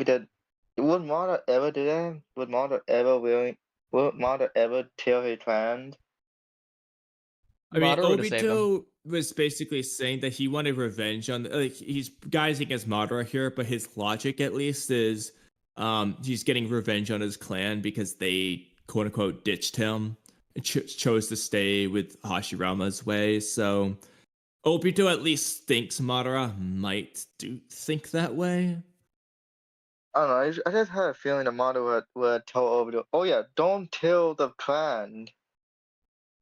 with the would Madara ever do that? Would Madara ever tell his friend? I mean, Madara would have saved him. Obito was basically saying that he wanted revenge on, like, he's guys against Madara here, but his logic at least is, he's getting revenge on his clan because they quote unquote ditched him, and chose to stay with Hashirama's way. So Obito at least thinks Madara might think that way. I don't know. I just had a feeling that Madara would tell Obito, "Oh yeah, don't tell the clan."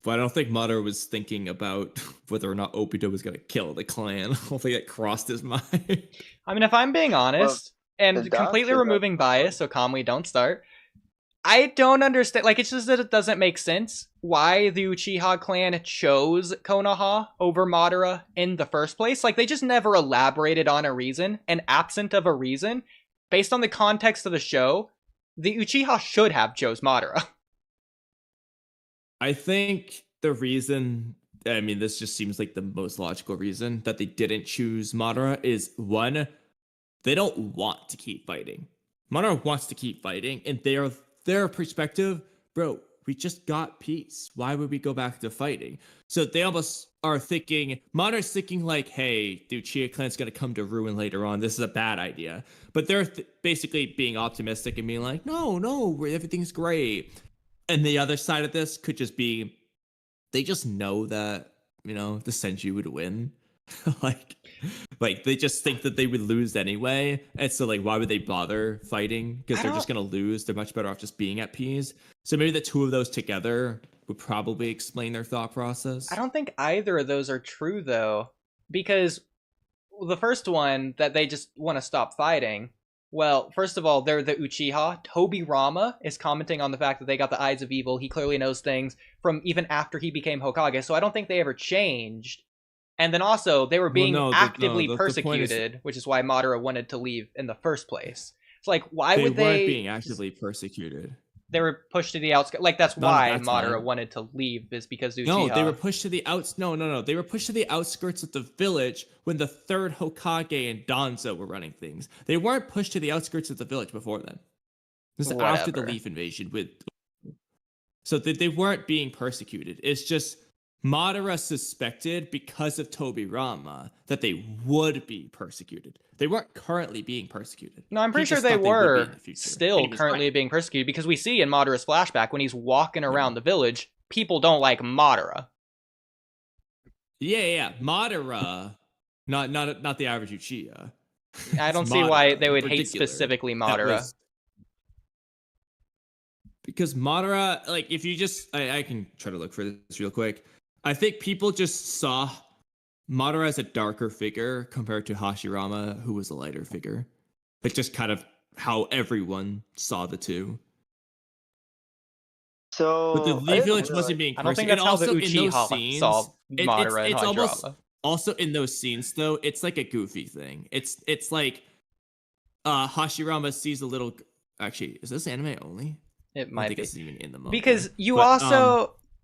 But I don't think Madara was thinking about whether or not Obito was going to kill the clan. I don't think it crossed his mind. I mean, if I'm being honest, and completely removing bias, so Kamui, don't start. I don't understand. Like, it's just that it doesn't make sense why the Uchiha clan chose Konoha over Madara in the first place. Like, they just never elaborated on a reason, and absent of a reason, based on the context of the show, the Uchiha should have chose Madara. I think the reason, I mean, this just seems like the most logical reason that they didn't choose Madara is, one, they don't want to keep fighting. Madara wants to keep fighting, and their perspective, bro, we just got peace. Why would we go back to fighting? So they almost are thinking, Madara's thinking like, hey, the Uchiha clan's going to come to ruin later on. This is a bad idea. But they're basically being optimistic and being like, no, everything's great. And the other side of this could just be, they just know that, the Senju would win. like they just think that they would lose anyway. And so, like, why would they bother fighting? Because they're just going to lose. They're much better off just being at peace. So maybe the two of those together would probably explain their thought process. I don't think either of those are true, though. Because the first one, that they just want to stop fighting, well, first of all, they're the Uchiha. Tobirama is commenting on the fact that they got the eyes of evil. He clearly knows things from even after he became Hokage, so I don't think they ever changed. And then also, they were being actively persecuted, which is why Madara wanted to leave in the first place. It's like, why would they... They weren't being actively persecuted. They were pushed to the outskirts. Like, that's why Madara wanted to leave, is because Uchiha... No, they were pushed to the No. They were pushed to the outskirts of the village when the third Hokage and Danzo were running things. They weren't pushed to the outskirts of the village before then. This is after the Leaf invasion. So they weren't being persecuted. It's just Madara suspected, because of Tobirama, that they would be persecuted. They weren't currently being persecuted. No, I'm pretty sure they were still currently being persecuted, because we see in Madara's flashback, when he's walking around the village, people don't like Madara. Yeah. Madara, not the average Uchiha. I don't see why they would hate specifically Madara. Because Madara, like, if you just... I can try to look for this real quick. I think people just saw Madara as a darker figure compared to Hashirama, who was a lighter figure. Like, just kind of how everyone saw the two. So, but the Leaf Village wasn't being... I don't think that's how the Uchiha saw Madara and Hashirama. Also, in those scenes, though, it's like a goofy thing. It's like Hashirama sees a little... Actually, is this anime only? It might be. It's even in the manga. Because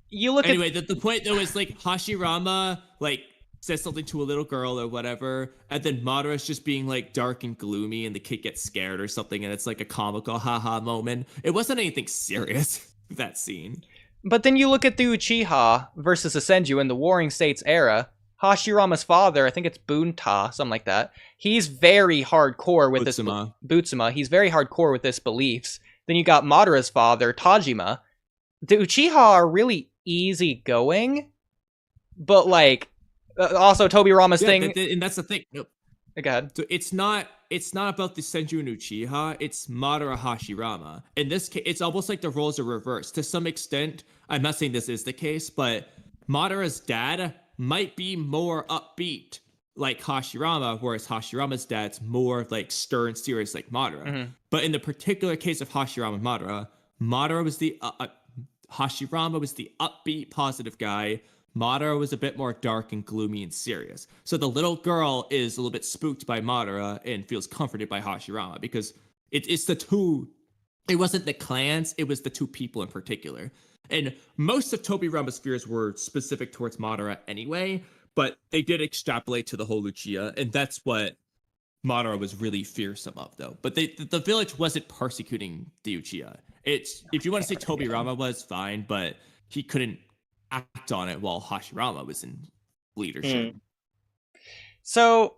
you look anyway, the point, though, is, like, Hashirama, like, says something to a little girl or whatever, and then Madara's just being, like, dark and gloomy, and the kid gets scared or something, and it's, like, a comical haha moment. It wasn't anything serious, that scene. But then you look at the Uchiha versus the Senju in the Warring States era. Hashirama's father, I think it's Bunta, something like that. He's very hardcore with Butsuma. He's very hardcore with his beliefs. Then you got Madara's father, Tajima. The Uchiha are really easygoing, but, like, also Tobirama's thing. And that's the thing. Nope. Go ahead. So it's not about the Senju and Uchiha. It's Madara Hashirama. In this case, it's almost like the roles are reversed to some extent. I'm not saying this is the case, but Madara's dad might be more upbeat like Hashirama, whereas Hashirama's dad's more, like, stern, serious like Madara. Mm-hmm. But in the particular case of Hashirama and Madara was the Hashirama was the upbeat, positive guy. Madara was a bit more dark and gloomy and serious. So the little girl is a little bit spooked by Madara and feels comforted by Hashirama, because it's the two. It wasn't the clans, it was the two people in particular. And most of Tobirama's fears were specific towards Madara anyway, but they did extrapolate to the whole Uchiha, and that's what Madara was really fearsome of, though. But the village wasn't persecuting the Uchiha. It's, if you want to say Tobirama was, fine, but he couldn't act on it while Hashirama was in leadership. So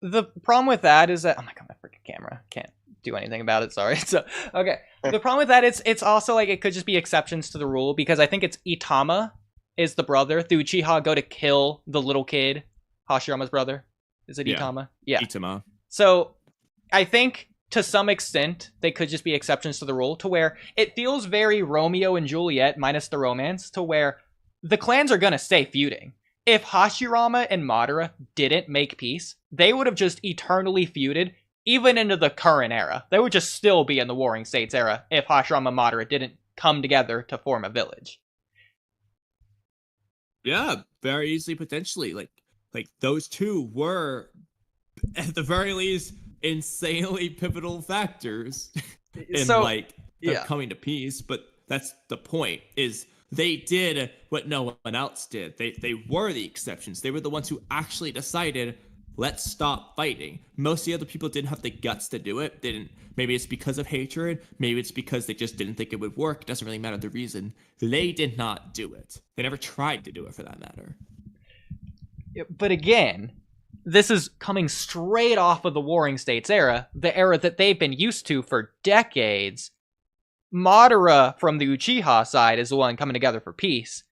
the problem with that is that, oh my god, my freaking camera can't do anything about it. Sorry. So okay, the problem with that it's also like it could just be exceptions to the rule, because I think it's Itama is the brother. The Uchiha go to kill the little kid, Hashirama's brother. Is it Itama? Yeah. Itama. So I think to some extent they could just be exceptions to the rule, to where it feels very Romeo and Juliet minus the romance, to where the clans are gonna stay feuding. If Hashirama and Madara didn't make peace, they would have just eternally feuded, even into the current era. They would just still be in the Warring States era if Hashirama and Madara didn't come together to form a village. Yeah, very easily, potentially. Like those two were, at the very least, insanely pivotal factors in coming to peace. But that's the point, is they did what no one else did. They were the exceptions. They were the ones who actually decided, let's stop fighting. Most of the other people didn't have the guts to do it. Maybe it's because of hatred. Maybe it's because they just didn't think it would work. It doesn't really matter the reason. They did not do it. They never tried to do it, for that matter. But again, this is coming straight off of the Warring States era, the era that they've been used to for decades. Madara from the Uchiha side is the one coming together for peace.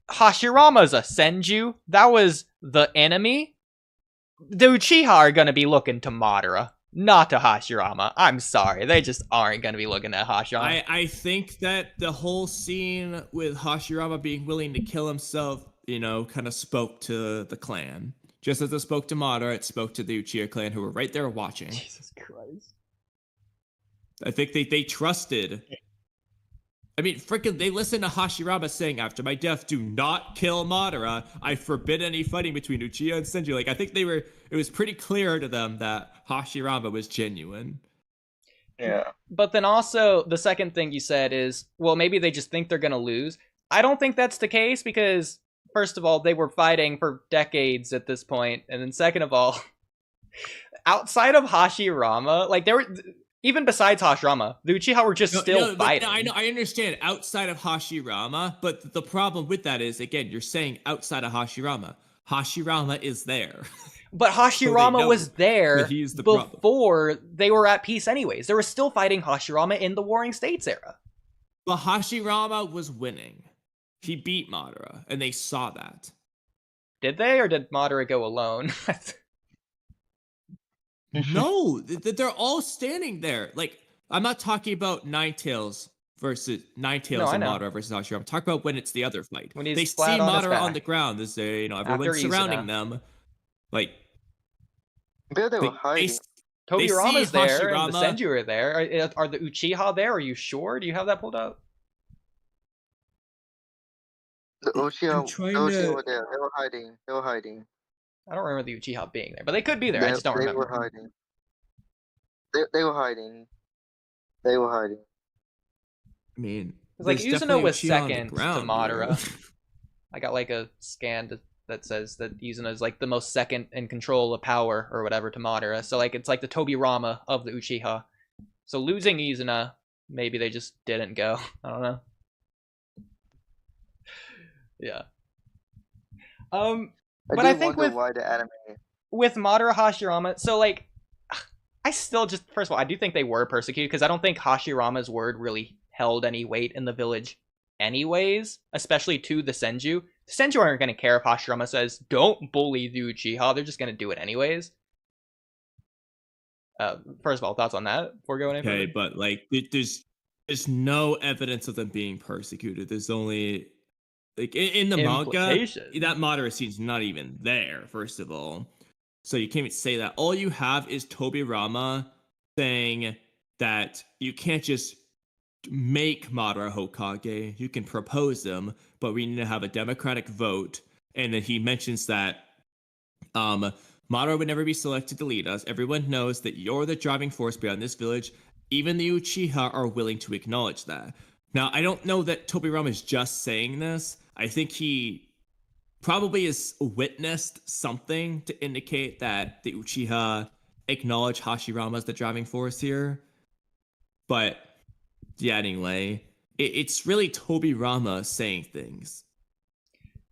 Hashirama's a Senju. That was the enemy. The Uchiha are going to be looking to Madara, not to Hashirama. I'm sorry. They just aren't going to be looking at Hashirama. I think that the whole scene with Hashirama being willing to kill himself, kind of spoke to the clan. Just as it spoke to Madara, it spoke to the Uchiha clan, who were right there watching. Jesus Christ. I think they trusted. I mean, freaking, they listened to Hashirama saying, after my death, do not kill Madara. I forbid any fighting between Uchiha and Senju. Like, I think it was pretty clear to them that Hashirama was genuine. Yeah. But then also, the second thing you said is, well, maybe they just think they're going to lose. I don't think that's the case, because, first of all, they were fighting for decades at this point. And then second of all, outside of Hashirama, like, there were... Even besides Hashirama, the Uchiha were just still fighting. I understand outside of Hashirama, but the problem with that is, again, you're saying outside of Hashirama. Hashirama is there. But Hashirama was there before problem. They were at peace anyways. They were still fighting Hashirama in the Warring States era. But Hashirama was winning. He beat Madara, and they saw that. Did they, or did Madara go alone? No, they're all standing there. Like, I'm not talking about Ninetales and Madara versus Hashirama. I'm talking about when it's the other fight. When he's they see Madara on the ground. There's everyone's surrounding them. Like, There they were hiding. Tobirama's there, and the Senju are there. Are the Uchiha there? Are you sure? Do you have that pulled up? The Uchiha were there. They were hiding. I don't remember the Uchiha being there, but they could be there. I just don't remember. They were hiding. They were hiding. I mean, like, Izuna was second to Madara. I got like a scan that says that Izuna is like the most second in control of power or whatever to Madara. So like it's like the Tobirama of the Uchiha. So losing Izuna, maybe they just didn't go. I don't know. Yeah. But I think with Madara Hashirama, so like, I still just, first of all, I do think they were persecuted, because I don't think Hashirama's word really held any weight in the village anyways, especially to the Senju. The Senju aren't going to care if Hashirama says, don't bully the Uchiha, they're just going to do it anyways. First of all, thoughts on that before going in? Okay, but like, there's no evidence of them being persecuted. There's only... Like, in the manga, that Madara scene's not even there, first of all. So you can't even say that. All you have is Tobirama saying that you can't just make Madara Hokage. You can propose them, but we need to have a democratic vote. And then he mentions that Madara would never be selected to lead us. Everyone knows that you're the driving force behind this village. Even the Uchiha are willing to acknowledge that. Now, I don't know that Tobirama is just saying this. I think he probably has witnessed something to indicate that the Uchiha acknowledge Hashirama as the driving force here. But yeah, anyway, it's really Tobirama saying things.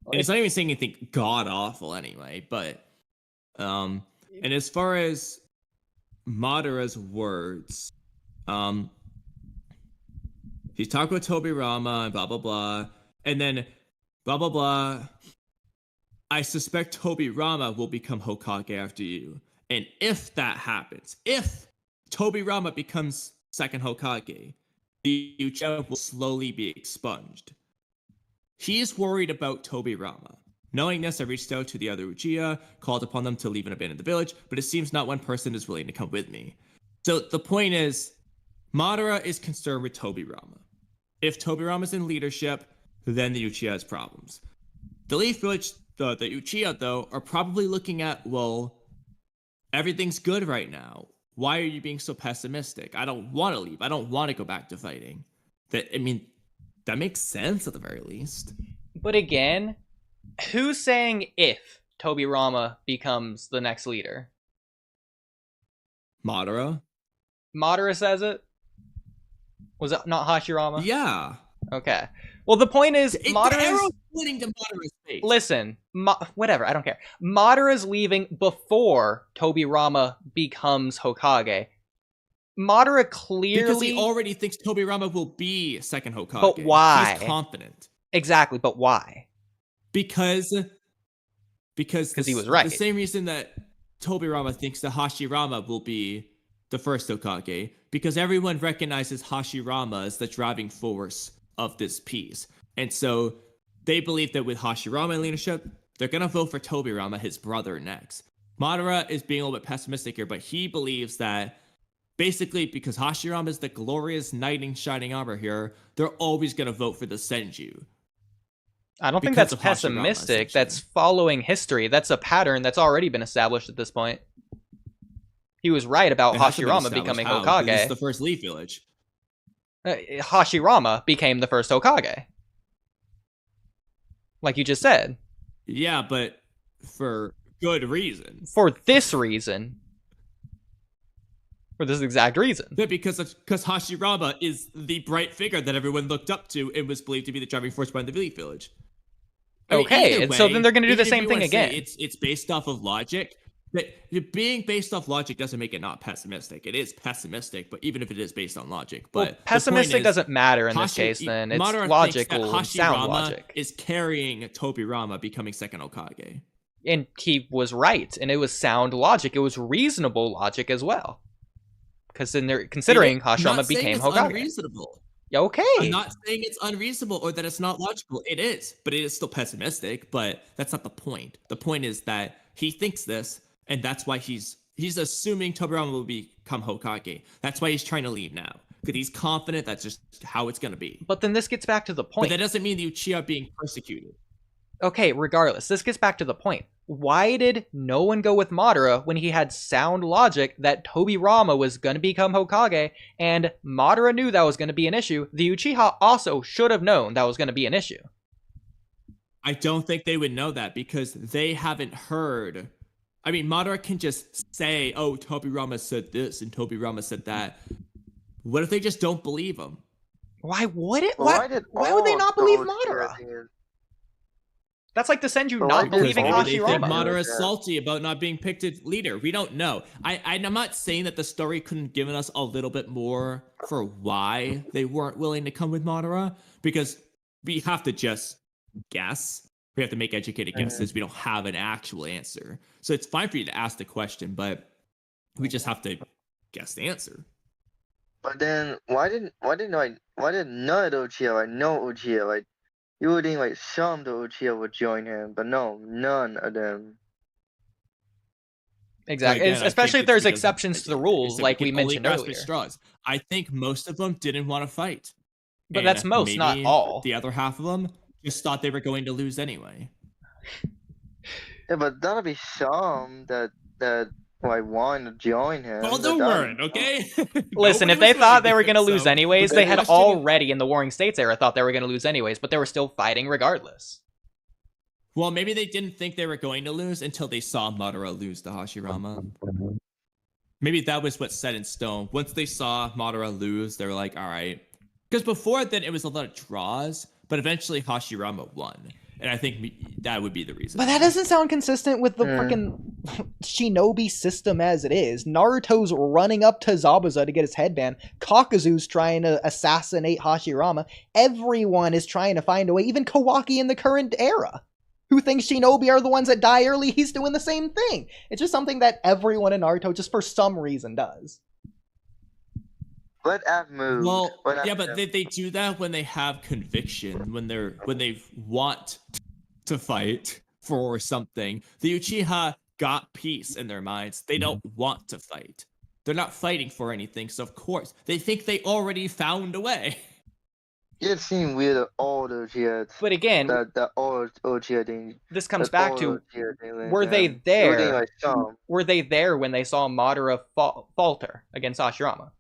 And it's not even saying anything god awful anyway, but and as far as Madara's words, he's talking with Tobirama and blah blah blah, and then blah blah blah. I suspect Tobirama will become Hokage after you. And if that happens, if Tobirama becomes second Hokage, the Uchiha will slowly be expunged. He's worried about Tobirama. Knowing this, I reached out to the other Uchiha, called upon them to leave and abandon the village, but it seems not one person is willing to come with me. So the point is, Madara is concerned with Tobirama. If Tobirama is in leadership, then the Uchiha has problems. The Leaf Village, the Uchiha, though, are probably looking at, well, everything's good right now. Why are you being so pessimistic? I don't want to leave. I don't want to go back to fighting. That makes sense at the very least. But again, who's saying if Tobirama becomes the next leader? Madara? Madara says it? Was it not Hashirama? Yeah. Okay. Well, the point is, The arrow's pointing to Madara's face. Listen, whatever, I don't care. Madara's leaving before Tobirama becomes Hokage. Madara clearly... Because he already thinks Tobirama will be second Hokage. But why? He's confident. Exactly, but why? Because he was right. The same reason that Tobirama thinks that Hashirama will be the first Hokage. Because everyone recognizes Hashirama as the driving force of this piece. And so they believe that with Hashirama in leadership, they're going to vote for Tobirama, his brother, next. Madara is being a little bit pessimistic here, but he believes that basically because Hashirama is the glorious knight in shining armor here, they're always going to vote for the Senju. I don't think that's pessimistic. That's following history. That's a pattern that's already been established at this point. He was right about Hashirama becoming Hokage. This is the first Leaf Village. Hashirama became the first Hokage. Like you just said. Yeah, but for good reason. For this reason. For this exact reason. Yeah, because Hashirama is the bright figure that everyone looked up to and was believed to be the driving force behind the Leaf Village. Okay, and so then they're going to do the same thing again. It's based off of logic. But being based off logic doesn't make it not pessimistic. It is pessimistic, but even if it is based on logic. But pessimistic doesn't matter in this case, then. It's logical, sound logic. Is carrying Tobirama becoming second Hokage. And he was right, and it was sound logic. It was reasonable logic as well. Because then they're considering Hashirama became Hokage. Unreasonable. Okay. I'm not saying it's unreasonable or that it's not logical. It is, but it is still pessimistic. But that's not the point. The point is that he thinks this, and that's why he's assuming Tobirama will become Hokage. That's why he's trying to leave now. Because he's confident that's just how it's going to be. But then this gets back to the point. But that doesn't mean the Uchiha are being persecuted. Okay, regardless, this gets back to the point. Why did no one go with Madara when he had sound logic that Tobirama was going to become Hokage, and Madara knew that was going to be an issue? The Uchiha also should have known that was going to be an issue. I don't think they would know that because they haven't heard. I mean, Madara can just say, oh, Tobirama said this and Tobirama said that. What if they just don't believe him? Why would it? Why would they not believe Madara? That's like the Senju not believing Hashirama. They think Madara is salty about not being picked as leader. We don't know. I'm not saying that the story couldn't have given us a little bit more for why they weren't willing to come with Madara, because we have to just guess. We have to make educated guesses. We don't have an actual answer. So it's fine for you to ask the question, but we just have to guess the answer. But then why did none of the Uchiha, no Uchiha, you would think some of the Uchiha would join him, but no, none of them. Exactly, again, especially if there's exceptions to the rules, like we mentioned earlier. Straws. I think most of them didn't want to fight. But that's most, not all. The other half of them just thought they were going to lose anyway. Yeah, but that'll be some that wanted to join him. Well, there weren't, okay? Listen, if they thought they were going to lose anyways, they had already, in the Warring States era, thought they were going to lose anyways, but they were still fighting regardless. Well, maybe they didn't think they were going to lose until they saw Madara lose to Hashirama. maybe that was what's set in stone. Once they saw Madara lose, they were like, all right. Because before then, it was a lot of draws, but eventually Hashirama won. And I think that would be the reason. But that doesn't sound consistent with the freaking shinobi system as it is. Naruto's running up to Zabuza to get his headband. Kakuzu's trying to assassinate Hashirama. Everyone is trying to find a way. Even Kawaki in the current era, who thinks shinobi are the ones that die early, he's doing the same thing. It's just something that everyone in Naruto just for some reason does. Let F move. Well, yeah, but they do that when they have conviction, when they want to fight for something. The Uchiha got peace in their minds. They don't want to fight. They're not fighting for anything, so of course they think they already found a way. It seemed weird that all the Uchiha. But again, that all Uchiha thing. this comes back to, were they there? Were they there when they saw Madara falter against Hashirama?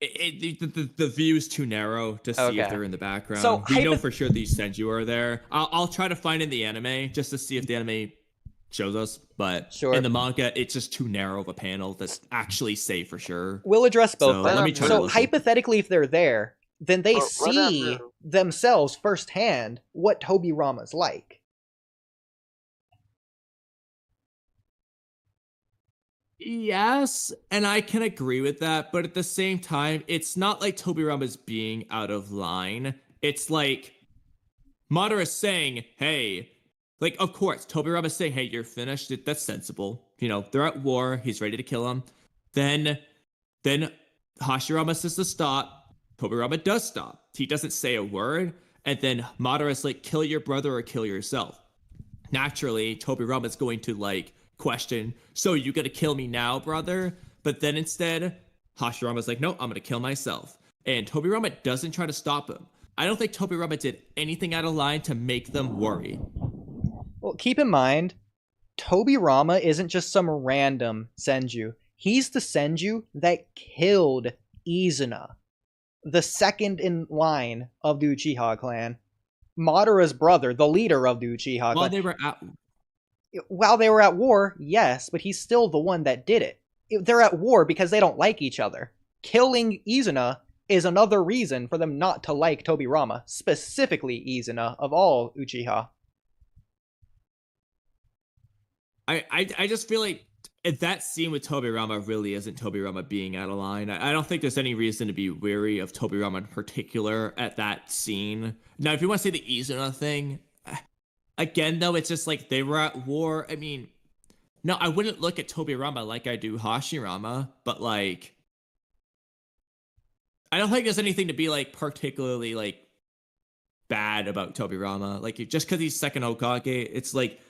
The view is too narrow to see if they're in the background. So we know for sure these Senju are there. I'll try to find in the anime just to see if the anime shows us, but in the manga, it's just too narrow of a panel that's actually say for sure. We'll address both. So hypothetically, if they're there, then they see themselves firsthand what Tobirama's like. Yes, and I can agree with that, but at the same time, it's not like Tobirama's being out of line. It's like Madara's saying, hey, like, of course, Tobirama's saying, hey, you're finished. That's sensible. You know, they're at war. He's ready to kill him. Then Hashirama says to stop. Tobirama does stop. He doesn't say a word. And then Madara's like, kill your brother or kill yourself. Naturally, Tobirama's going to, like, question, so you gonna kill me now, brother? But then instead, Hashirama's like, no, I'm gonna kill myself. And Tobirama doesn't try to stop him. I don't think Tobirama did anything out of line to make them worry. Well, keep in mind, Tobirama isn't just some random Senju. He's the Senju that killed Izuna, the second in line of the Uchiha clan. Madara's brother, the leader of the Uchiha clan. While they were at war, yes, but he's still the one that did it. They're at war because they don't like each other. Killing Izuna is another reason for them not to like Tobirama, specifically Izuna, of all Uchiha. I just feel like that scene with Tobirama really isn't Tobirama being out of line. I don't think there's any reason to be weary of Tobirama in particular at that scene. Now, if you want to say the Izuna thing, again, though, it's just like they were at war. I mean, no, I wouldn't look at Tobirama like I do Hashirama, but like, I don't think there's anything to be like particularly like bad about Tobirama. Like, just because he's second Hokage, it's like,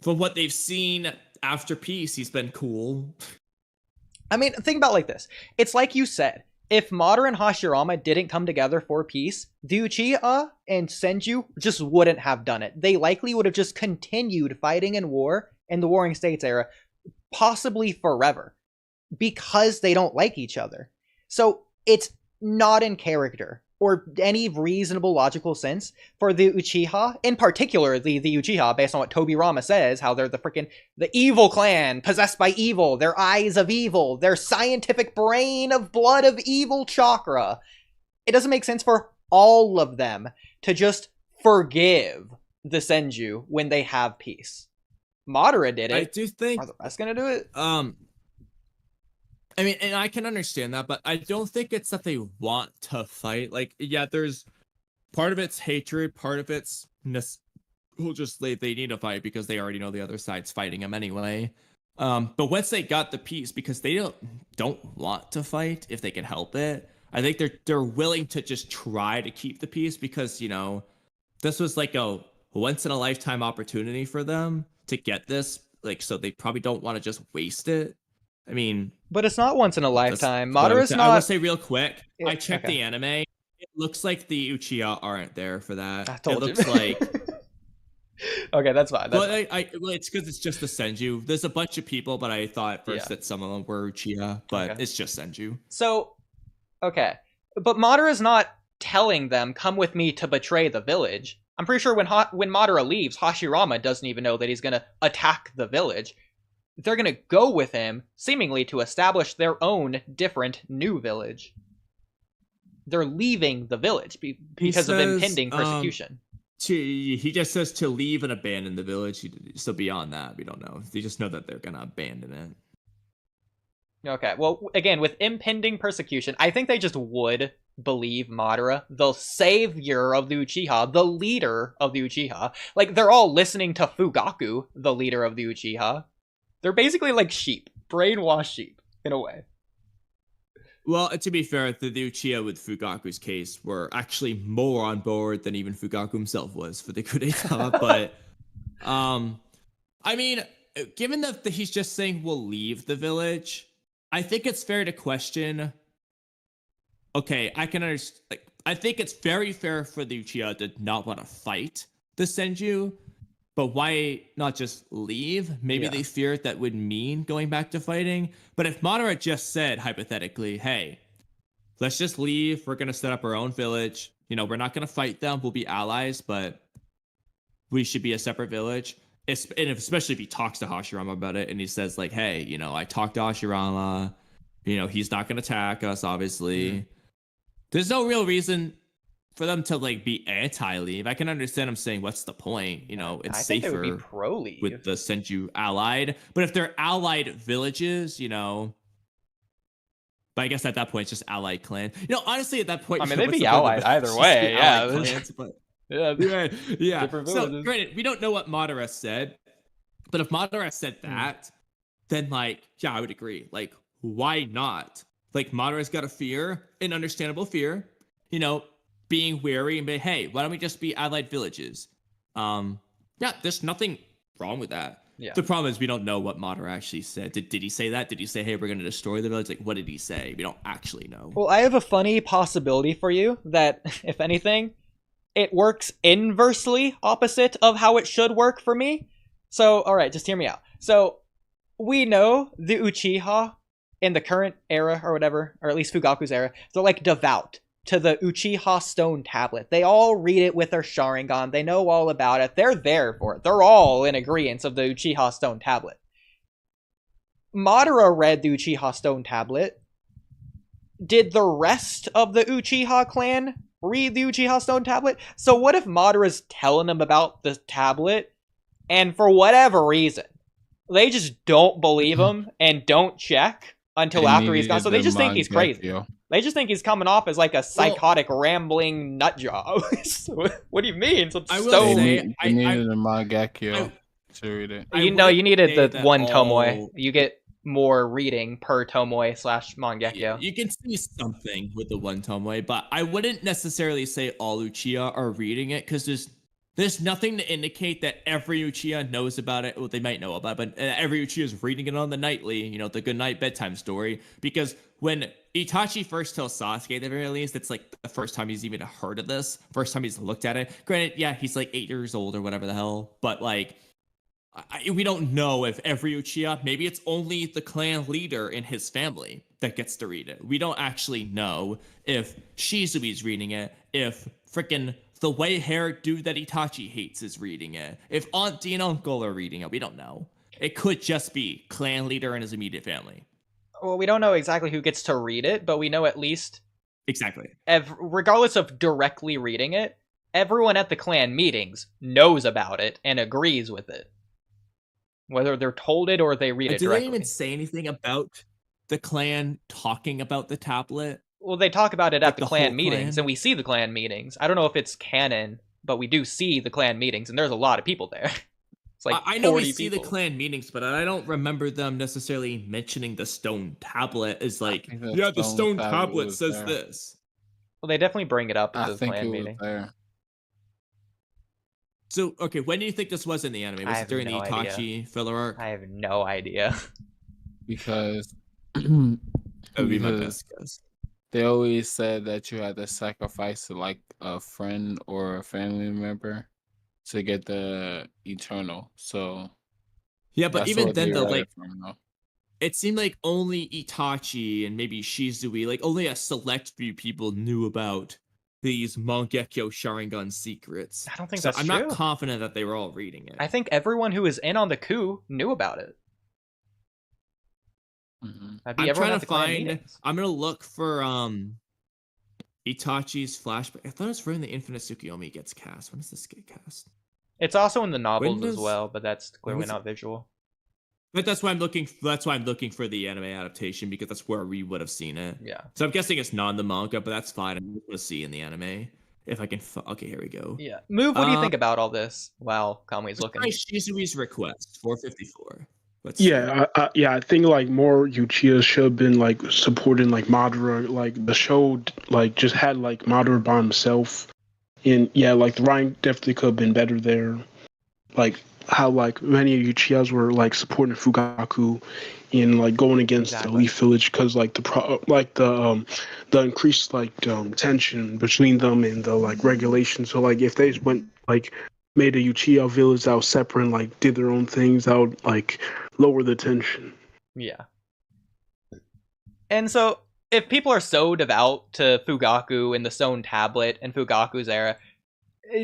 from what they've seen after peace, he's been cool. I mean, think about it like this. It's like you said, if Madara and Hashirama didn't come together for peace, the Uchiha and Senju just wouldn't have done it. They likely would have just continued fighting in war in the Warring States era, possibly forever, because they don't like each other. So it's not in character or any reasonable logical sense for the Uchiha, in particular the Uchiha, based on what Tobirama says, how they're the evil clan, possessed by evil, their eyes of evil, their scientific brain of blood of evil chakra. It doesn't make sense for all of them to just forgive the Senju when they have peace. Madara did it. I do think... Are the rest gonna do it? I mean, and I can understand that, but I don't think it's that they want to fight. Like, yeah, there's part of it's hatred, part of it's just they need to fight because they already know the other side's fighting them anyway. But once they got the peace, because they don't want to fight if they can help it, I think they're willing to just try to keep the peace because, you know, this was like a once in a lifetime opportunity for them to get this. Like, so they probably don't want to just waste it. I mean, but it's not once in a lifetime. Madara's not. I will say real quick. I checked the anime. It looks like the Uchiha aren't there for that. I told it looks like. Okay, that's fine. Well, it's because it's just the Senju. There's a bunch of people, but I thought at first that some of them were Uchiha, but it's just Senju. So, okay, but Madara's not telling them, "Come with me to betray the village." I'm pretty sure when Madara leaves, Hashirama doesn't even know that he's gonna attack the village. they're going to go with him, seemingly to establish their own different new village. They're leaving the village because of impending persecution. He just says to leave and abandon the village. So beyond that, we don't know. They just know that they're going to abandon it. Okay, well, again, with impending persecution, I think they just would believe Madara, the savior of the Uchiha, the leader of the Uchiha. Like, they're all listening to Fugaku, the leader of the Uchiha. They're basically like sheep, brainwashed sheep, in a way. Well, to be fair, the Uchiha with Fugaku's case were actually more on board than even Fugaku himself was for the coup d'etat. But, I mean, given that he's just saying we'll leave the village, I think it's fair to question. Okay, I can understand. Like, I think it's very fair for the Uchiha to not want to fight the Senju, but why not just leave? Maybe they feared that would mean going back to fighting. But if Madara just said, hypothetically, hey, let's just leave. We're going to set up our own village. You know, we're not going to fight them. We'll be allies, but we should be a separate village. And especially if he talks to Hashirama about it and he says, like, hey, you know, I talked to Hashirama. You know, he's not going to attack us, obviously. There's no real reason for them to, like, be anti-leave. I can understand them saying, what's the point? You know, it's safer with the Senju allied. But if they're allied villages, you know, but I guess at that point, it's just allied clan. You know, honestly, at that point, I mean, they'd be allied either way. Yeah. Clans, but, yeah. So, granted, we don't know what Madara said. But if Madara said that, then, like, yeah, I would agree. Like, why not? Like, Madara's got a fear, an understandable fear, you know, being wary and be, hey, why don't we just be allied villages? Yeah, there's nothing wrong with that. Yeah. The problem is we don't know what Madara actually said. Did he say that? Did he say, hey, we're going to destroy the village? Like, what did he say? We don't actually know. Well, I have a funny possibility for you that, if anything, it works inversely opposite of how it should work for me. So, all right, just hear me out. So, we know the Uchiha in the current era or whatever, or at least Fugaku's era, they're like devout to the Uchiha stone tablet. They all read it with their Sharingan. They know all about it. They're there for it. They're all in agreement of the Uchiha stone tablet. Madara read the Uchiha stone tablet. Did the rest of the Uchiha clan read the Uchiha stone tablet? So what if Madara's telling them about the tablet, and for whatever reason, they just don't believe him and don't check until after he's gone? So they just think he's crazy. They just think he's coming off as like a psychotic, rambling nut job. What do you mean? So I will say, I needed a mangekyo to read it. You needed the one tomoe. You get more reading per tomoe / mangekyo. You can see something with the one tomoe, but I wouldn't necessarily say all Uchiha are reading it, because there's nothing to indicate that every Uchiha knows about it. Well, they might know about it, but every Uchiha is reading it on the nightly, you know, the good night bedtime story. Because when Itachi first tells Sasuke, at the very least, it's like the first time he's even heard of this, first time he's looked at it. Granted, yeah, he's like 8 years old or whatever the hell, but like, we don't know if every Uchiha, maybe it's only the clan leader in his family that gets to read it. We don't actually know if Shizui's reading it, if freaking the white-haired dude that Itachi hates is reading it, if Auntie and Uncle are reading it. We don't know. It could just be clan leader and his immediate family. Well, we don't know exactly who gets to read it, but we know at least... Exactly. Regardless of directly reading it, everyone at the clan meetings knows about it and agrees with it. Whether they're told it or they read it directly. Do they even say anything about the clan talking about the tablet? Well, they talk about it at the clan meetings, and we see the clan meetings. I don't know if it's canon, but we do see the clan meetings, and there's a lot of people there. It's like I know we see the clan meetings, but I don't remember them necessarily mentioning the stone tablet as like, yeah, the stone tablet says this. Well, they definitely bring it up at the clan meeting. So, okay, when do you think this was in the anime? Was it during the Itachi filler arc? I have no idea. Because that would be my best guess. They always said that you had to sacrifice like a friend or a family member to get the eternal. So yeah, but even then though, like it seemed like only Itachi and maybe Shizui, like only a select few people knew about these Mangekyo Sharingan secrets. I don't think that's true. I'm not confident that they were all reading it. I think everyone who was in on the coup knew about it. Have you I'm ever trying had to the clan find. meetings? I'm gonna look for Itachi's flashback. I thought it was when the Infinite Tsukuyomi gets cast. When does this get cast? It's also in the novels When as does- well, but that's clearly was it- not visual. But that's why I'm looking. That's why I'm looking for the anime adaptation because that's where we would have seen it. Yeah. So I'm guessing it's not in the manga, but that's fine. I'm going to see in the anime if I can. Okay, here we go. Yeah. Move, what do you think about all this? Wow, Kamui's looking. Try Shizui's request 454. Let's Yeah, I think like more Uchiha should have been like supporting like Madara. Like the show, like just had like Madara by himself, and yeah, like the writing definitely could have been better there. Like how like many Uchihas were like supporting Fugaku, and like going against the Exactly. Leaf Village because like the increased like tension between them and the like regulations. So like if they just went like made a Uchiha village that was separate and like did their own things, that would like lower the tension. Yeah. And so, if people are so devout to Fugaku and the Stone Tablet and Fugaku's era,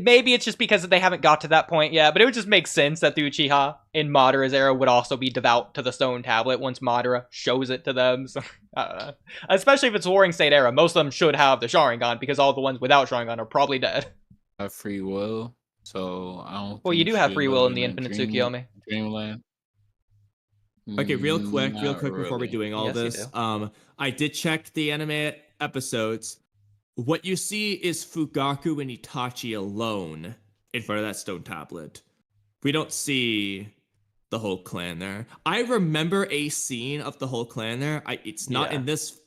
maybe it's just because they haven't got to that point yet, but it would just make sense that the Uchiha in Madara's era would also be devout to the Stone Tablet once Madara shows it to them. So, especially if it's Warring State era, most of them should have the Sharingan because all the ones without Sharingan are probably dead. Have free will, so I don't. Well, you think do have she free will in live the a Infinite dream- Tsukuyomi. Dreamland. Okay, real quick Not before we're really. doing all Yes, you this. do. I did check the anime episodes. What you see is Fugaku and Itachi alone in front of that stone tablet. We don't see the whole clan there. I remember a scene of the whole clan there. It's not Yeah. in this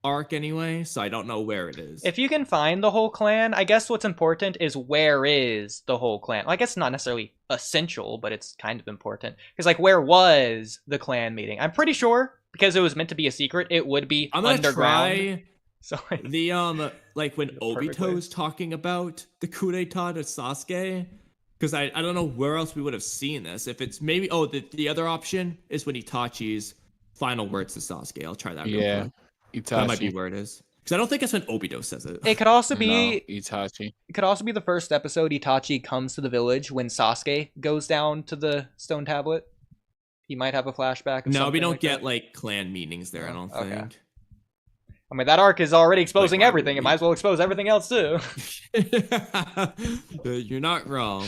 arc anyway, so I don't know where it is. If you can find the whole clan, I guess what's important is where is the whole clan. I guess it's not necessarily essential, but it's kind of important. Because, like, where was the clan meeting? I'm pretty sure, because it was meant to be a secret, it would be I'm gonna underground. try So, like, the like when The perfect way. Obito's talking about the coup d'etat to Sasuke, because I don't know where else we would have seen this. If it's maybe the other option is when Itachi's final words to Sasuke. I'll try that real Yeah, quick. Itachi. That might be where it is. Because I don't think it's when Obito says it. it could also No, be Itachi. it could also be the first episode Itachi comes to the village when Sasuke goes down to the stone tablet. He might have a flashback. Of No, we something don't like get that. like clan meetings there. I don't Okay. think. I mean, that arc is already exposing why would everything. It we? might as well expose everything else too. You're not wrong.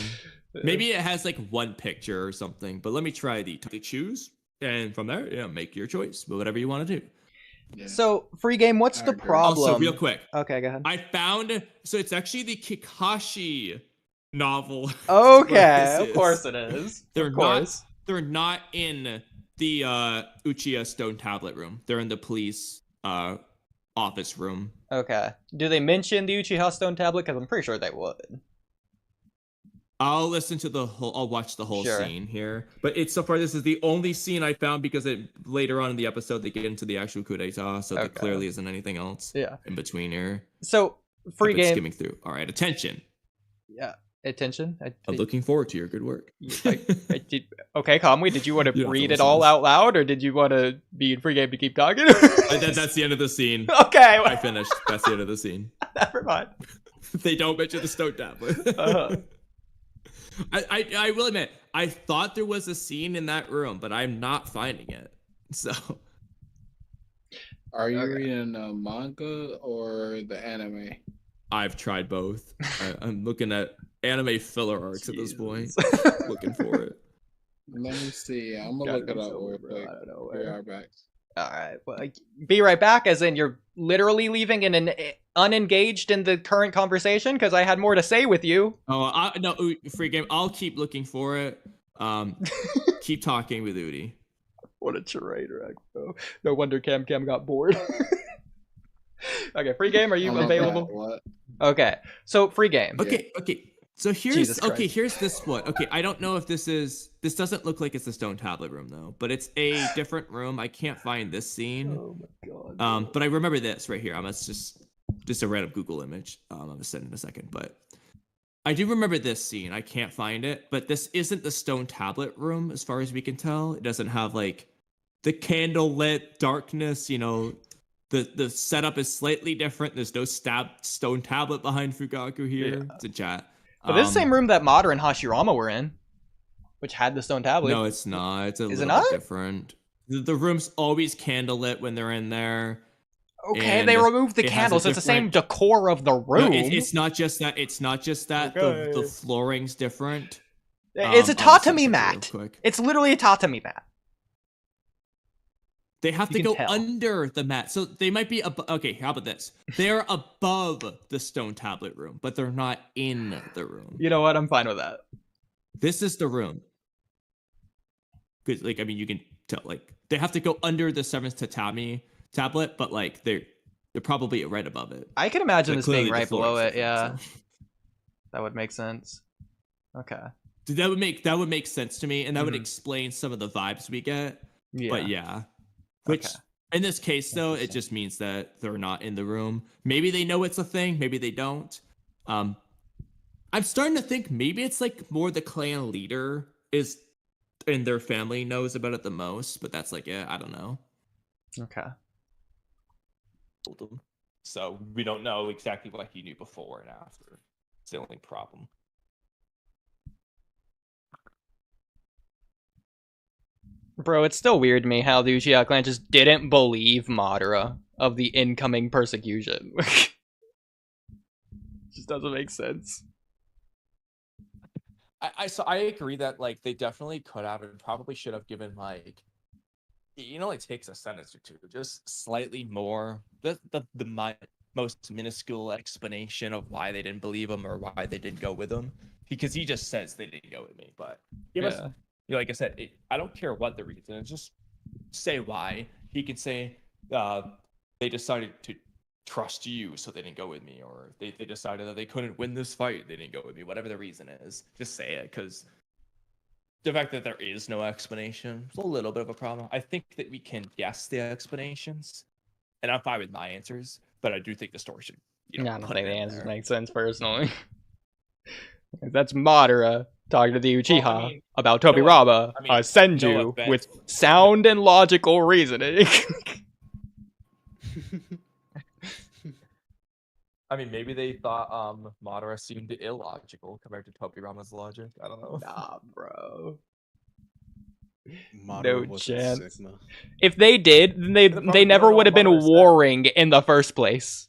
Maybe it has like one picture or something. But let me try the choose, and from there, yeah, make your choice. Whatever you want to do. Yeah. So, free game. What's the Alright, problem? Also, real quick, Okay, go ahead. I found it's actually the Kakashi novel. Okay, This of course it is. They're Of course. They're not in the Uchiha stone tablet room. They're in the police office room. Okay. Do they mention the Uchiha Stone Tablet? Because I'm pretty sure they would. I'll listen to the whole. I'll watch the whole Sure. scene here. But it's so far. This is the only scene I found because later on in the episode they get into the actual coup d'état, so there Okay. clearly isn't anything else Yeah. in between here. So, free I've been game. skimming through. All right, attention. Yeah. Attention. I'm looking forward to your good work. Okay, Kamui, did you want to You don't have to read it listen to all this. out loud, or did you want to be in free game to keep talking? That's the end of the scene. Okay, I finished. That's the end of the scene. never mind. They don't mention the stone tablet. Uh-huh. I will admit, I thought there was a scene in that room, but I'm not finding it. So Are you Okay. reading a manga or the anime? I've tried both. I'm looking at anime filler arcs at this point, looking for it. Let me see. I'm gonna Gotta look it be up somewhere, real bro. quick. I don't know We where. are back. All right. Well, be right back, as in you're literally leaving and unengaged in the current conversation because I had more to say with you. Oh, no, free game. I'll keep looking for it. Keep talking with Udy. What a traitor, bro. No wonder Cam got bored. Okay, free game, are you I'm looking at available? What? Okay, so free game. Okay. So Jesus Christ. here's this one. Okay, I don't know if this doesn't look like it's the stone tablet room though, but it's a different room. I can't find this scene. Oh my god. But I remember this right here. It's just a random Google image. I'm gonna send in a second, but I do remember this scene. I can't find it, but this isn't the stone tablet room as far as we can tell. It doesn't have like the candle lit darkness, you know. The setup is slightly different. There's no stone tablet behind Fugaku here. Yeah. It's a chat. But this is the same room that Madara and Hashirama were in, which had the stone tablet. No, it's not. It's a Is it little bit not? different. The room's always candlelit when they're in there. Okay, And they removed the it has a candles. It's the same different- decor of the room. No, it's not just that. It's not just that. The Okay. flooring's different. It's a I'll send tatami it real mat. quick. It's literally a tatami mat. They have You to can go tell. under the mat. So they might be okay, how about this? They're above the stone tablet room, but they're not in the room. You know what? I'm fine with that. This is the room. Cuz like I mean you can tell like they have to go under the 7th tatami tablet, but like they're probably right above it. I can imagine But this being clearly the right below flooring's it. Yeah, different, so. that would make sense. Okay. That would make sense to me, and that would Mhm. explain some of the vibes we get. Yeah. But yeah, which Okay. in this case though, it just means that they're not in the room. Maybe they know it's a thing, maybe they don't. I'm starting to think maybe it's like more the clan leader is, and their family knows about it the most. But that's like, yeah, I don't know. Okay. So we don't know exactly what he knew before and after. It's the only problem. Bro, it's still weird to me how the Uchiha clan just didn't believe Madara of the incoming persecution. Just doesn't make sense. I agree that like they definitely could have and probably should have given like, you know, it takes a sentence or two, just slightly more the most minuscule explanation of why they didn't believe him or why they didn't go with him, because he just says they didn't go with me. But give us, you know, like I said, I don't care what the reason is, just say why. He can say they decided to trust you, so they didn't go with me, or they decided that they couldn't win this fight, they didn't go with me. Whatever the reason is, just say it, because the fact that there is no explanation is a little bit of a problem. I think that we can guess the explanations, and I'm fine with my answers, but I do think the story should, you know, I don't put think it the in answers there. make sense personally. That's Madara talking to the Uchiha Well, I mean, about no Tobirama, I mean, Senju, no offense. with sound and logical reasoning. I mean, maybe they thought Madara seemed illogical compared to Tobirama's logic. I don't know. Nah, bro. Madara No wasn't chance. Sigma. If they did, then they probably never don't know would have what been Madara said. warring in the first place.